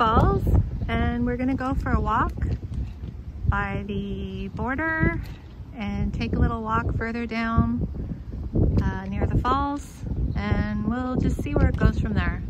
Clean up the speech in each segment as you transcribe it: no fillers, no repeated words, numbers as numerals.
Falls, and we're gonna go for a walk by the border and take a little walk further down near the falls, and we'll just see where it goes from there.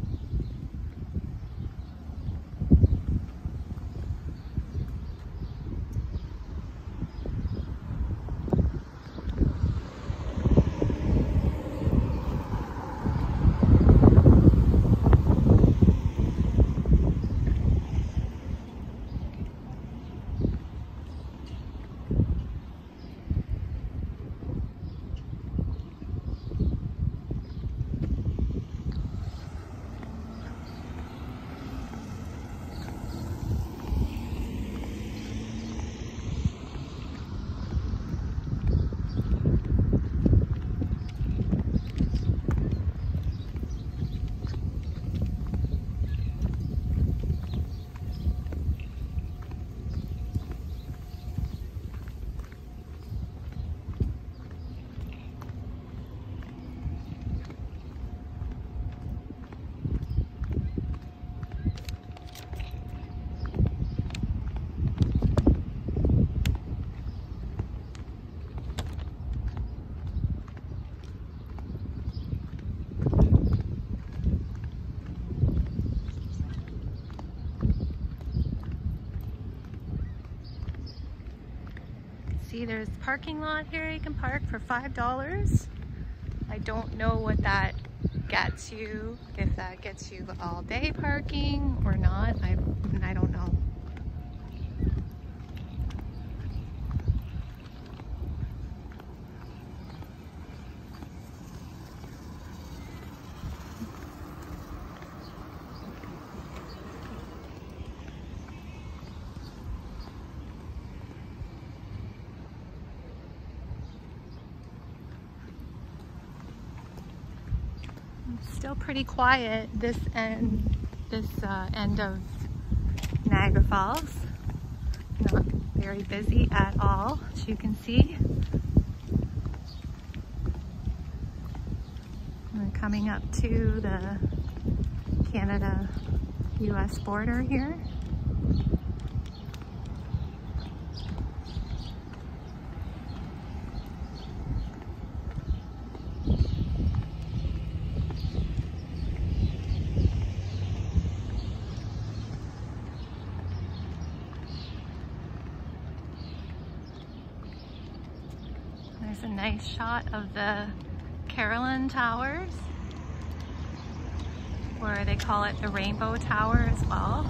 See, there's a parking lot here you can park for $5. I don't know what that gets you, if that gets you all day parking or not. I don't know. Still pretty quiet this end of Niagara Falls. Not very busy at all, as you can see. We're coming up to the Canada-US border here. There's a nice shot of the Carillon Towers, or they call it the Rainbow Tower as well.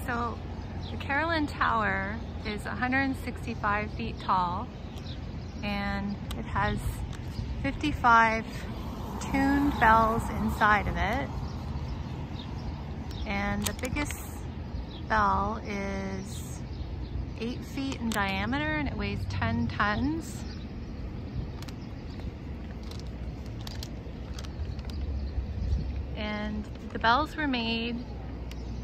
So the Carillon Tower is 165 feet tall, and it has 55 tuned bells inside of it. And the biggest bell is 8 feet in diameter and it weighs 10 tons. And the bells were made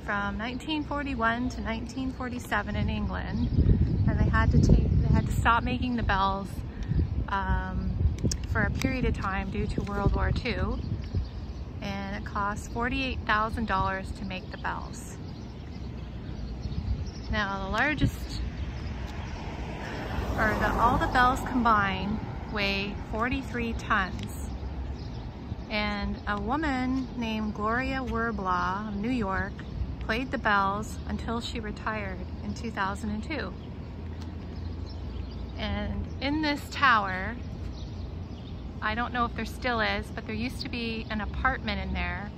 from 1941 to 1947 in England, and they had to stop making the bells for a period of time due to World War II, and it cost $48,000 to make the bells. Now the largest, all the bells combined weigh 43 tons, and a woman named Gloria Werblaw of New York played the bells until she retired in 2002. And in this tower, I don't know if there still is, but there used to be an apartment in there,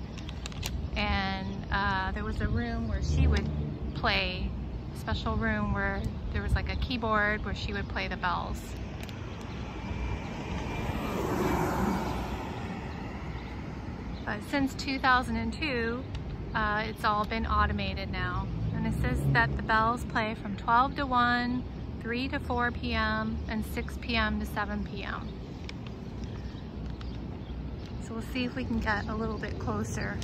and there was a room where she would play, a special room where there was like a keyboard where she would play the bells. But since 2002, it's all been automated now. And it says that the bells play from 12 to 1, 3 to 4 p.m., and 6 p.m. to 7 p.m. So we'll see if we can get a little bit closer.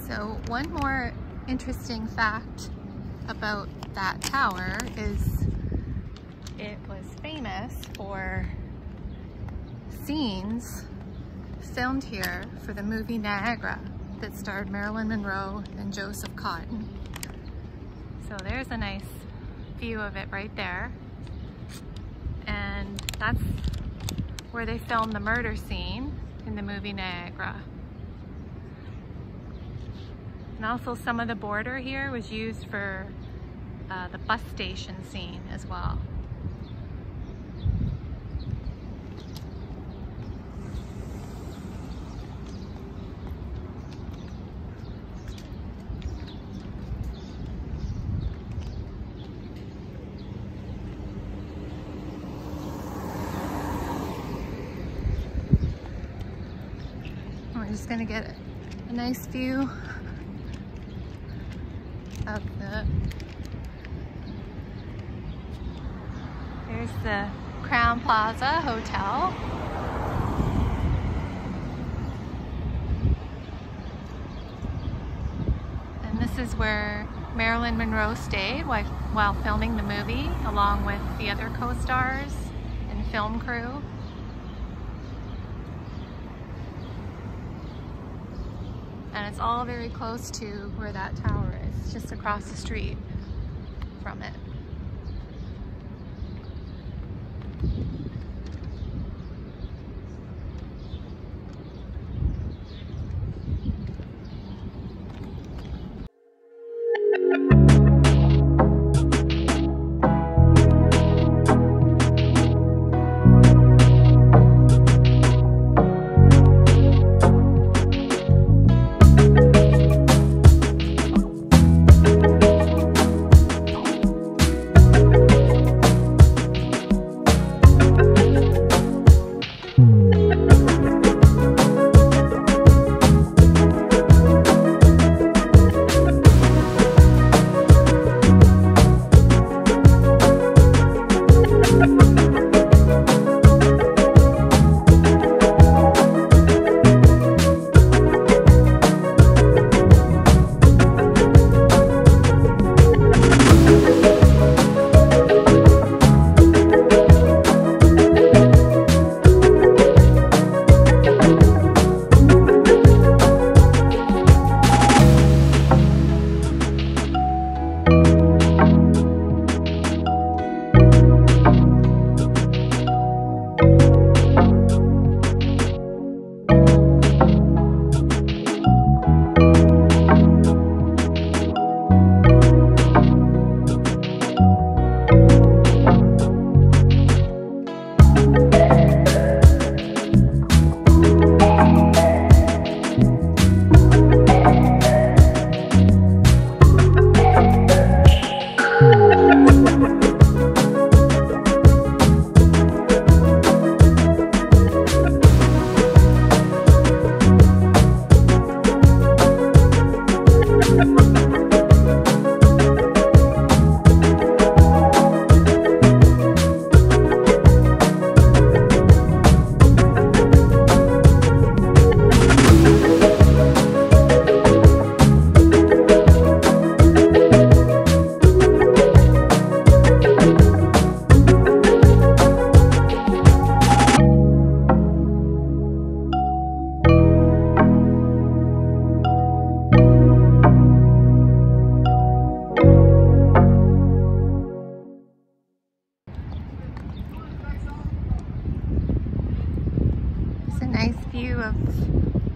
So one more interesting fact about that tower is it was famous for scenes filmed here for the movie Niagara that starred Marilyn Monroe and Joseph Cotten. So there's a nice view of it right there. And that's where they filmed the murder scene in the movie Niagara. And also some of the border here was used for the bus station scene as well. We're just gonna get a nice view of there's the Crowne Plaza Hotel. And this is where Marilyn Monroe stayed while filming the movie, along with the other co-stars and film crew. And it's all very close to where that tower is, just across the street from it.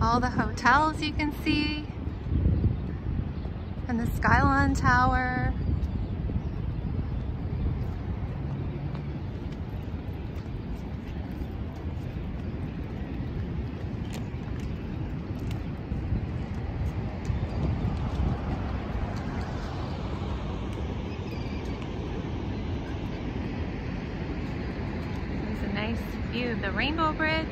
all the hotels you can see, and the Carillon Tower. There's a nice view of the Rainbow Bridge.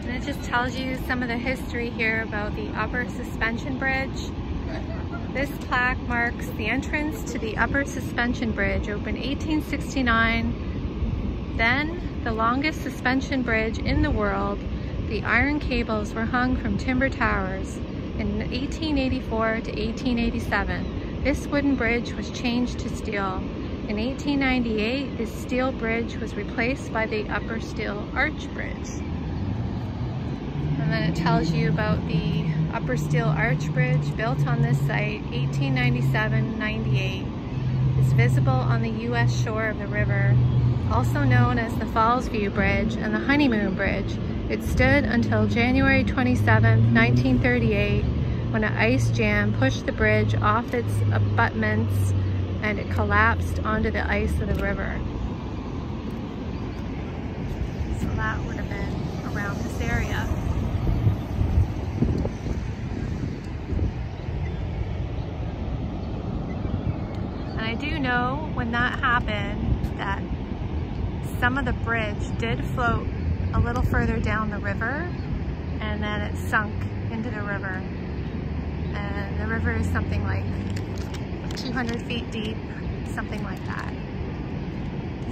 It just tells you some of the history here about the upper suspension bridge. This plaque marks the entrance to the upper suspension bridge, opened 1869. Then the longest suspension bridge in the world. The iron cables were hung from timber towers. In 1884 to 1887, this wooden bridge was changed to steel. In 1898, this steel bridge was replaced by the upper steel arch bridge. And then it tells you about the upper steel arch bridge built on this site 1897-98. It's visible on the US shore of the river, also known as the Falls View Bridge and the Honeymoon Bridge. It stood until January 27, 1938, when an ice jam pushed the bridge off its abutments and it collapsed onto the ice of the river. So that would have been around this area. I do know when that happened that some of the bridge did float a little further down the river, and then it sunk into the river. And the river is something like 200 feet deep, something like that.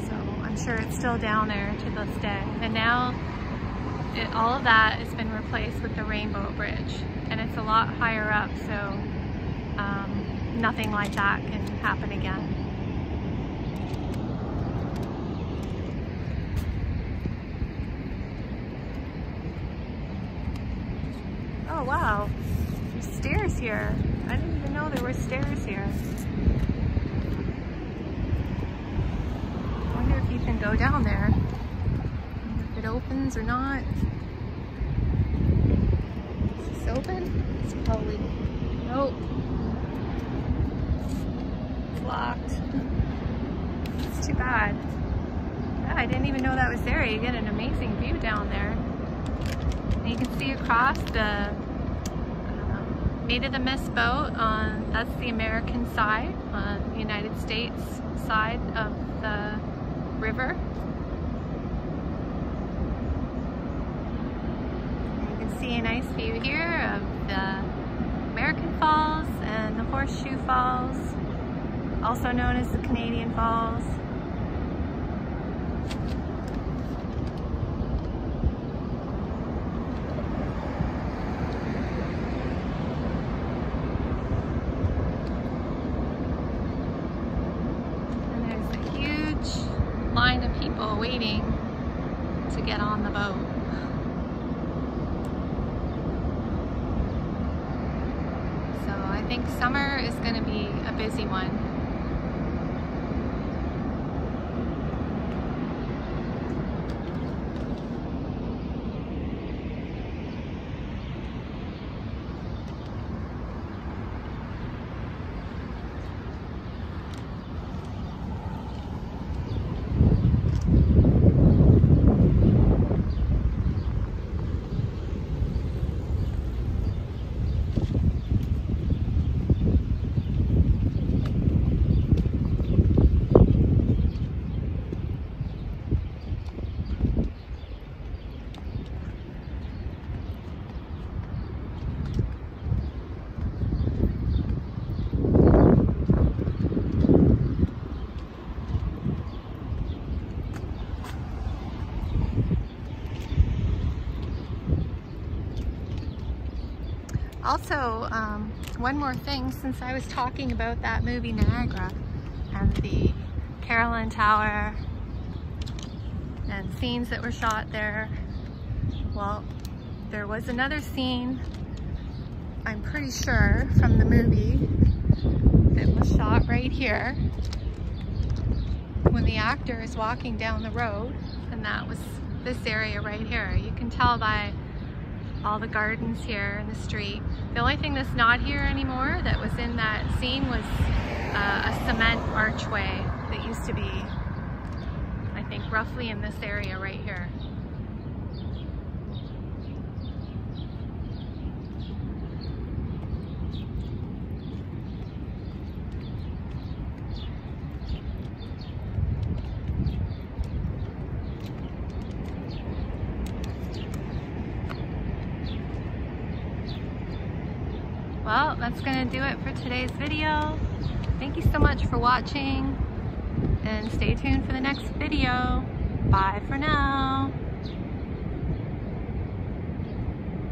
So I'm sure it's still down there to this day. And now all of that has been replaced with the Rainbow Bridge, and it's a lot higher up, so nothing like that can happen again. Oh wow, there's stairs here. I didn't even know there were stairs here. I wonder if you can go down there. If it opens or not. Is this open? It's probably, nope. Locked. It's too bad. Yeah, I didn't even know that was there. You get an amazing view down there. And you can see across the Maid of the Mist boat on, that's the American side, on the United States side of the river. You can see a nice view here of the American Falls and the Horseshoe Falls, also known as the Canadian Falls. And there's a huge line of people waiting to get on the boat. So I think summer is going to be a busy one. Also, one more thing, since I was talking about that movie Niagara and the Carillon Tower and scenes that were shot there. Well, there was another scene, I'm pretty sure, from the movie that was shot right here when the actor is walking down the road, and that was this area right here. You can tell by all the gardens here in the street. The only thing that's not here anymore that was in that scene was a cement archway that used to be, I think, roughly in this area right here. Well, that's gonna do it for today's video. Thank you so much for watching, and stay tuned for the next video. Bye for now.